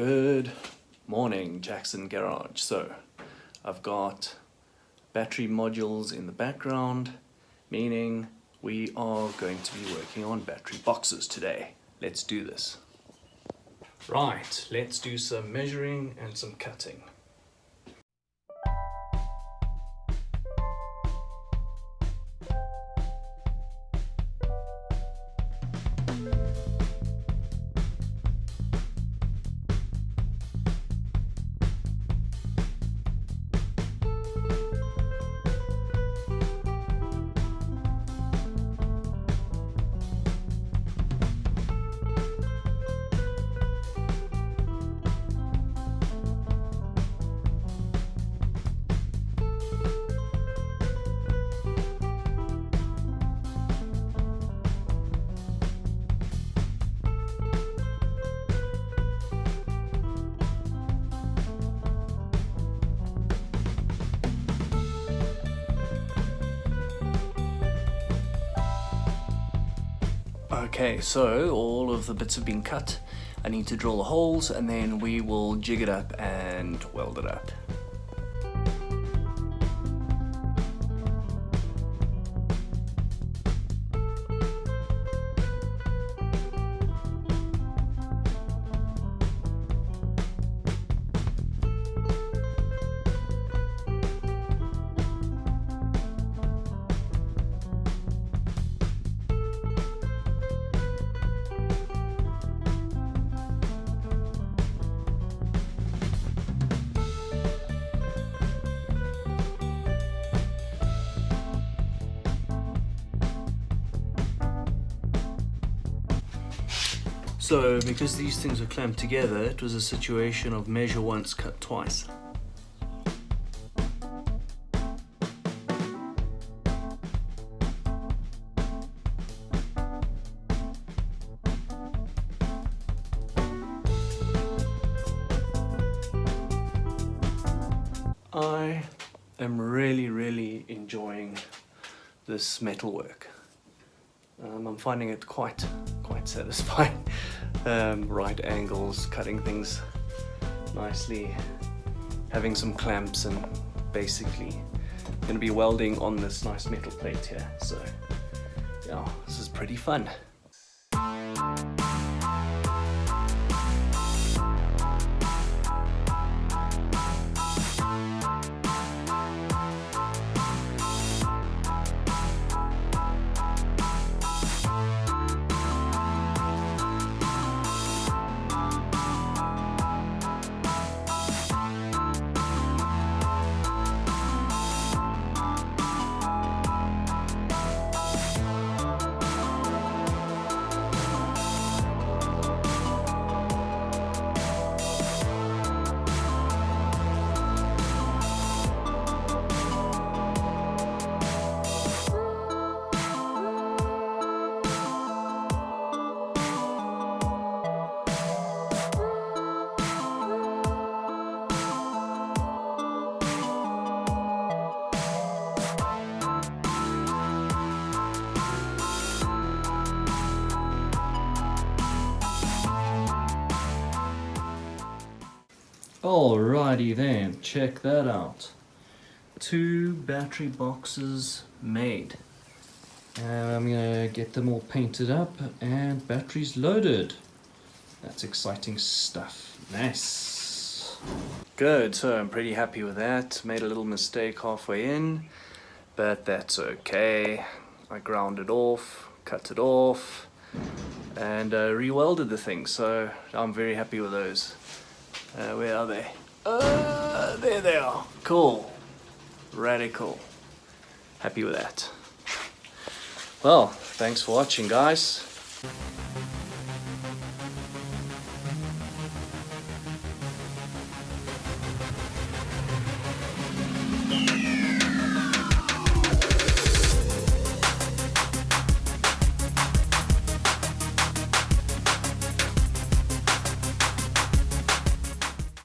Good morning, Jackson Garage. So I've got battery modules in the background, meaning we are going to be working on battery boxes today. Let's do this. Right, let's do some measuring and some cutting. Okay, so all of the bits have been cut. I need to drill the holes and then we will jig it up and weld it up. So, because these things are clamped together, it was a situation of measure once, cut twice. I am really enjoying this metalwork. I'm finding it quite satisfying. Right angles, cutting things nicely, having some clamps, and basically going to be welding on this nice metal plate here. So yeah, this is pretty fun. Alrighty then, check that out. 2 battery boxes made. I'm gonna get them all painted up and batteries loaded. That's exciting stuff. Nice. Good, so I'm pretty happy with that. Made a little mistake halfway in, but that's okay. I ground it off, cut it off, and re-welded the thing, so I'm very happy with those. Where are they? There they are. Cool. Radical. Happy with that. Well, thanks for watching, guys.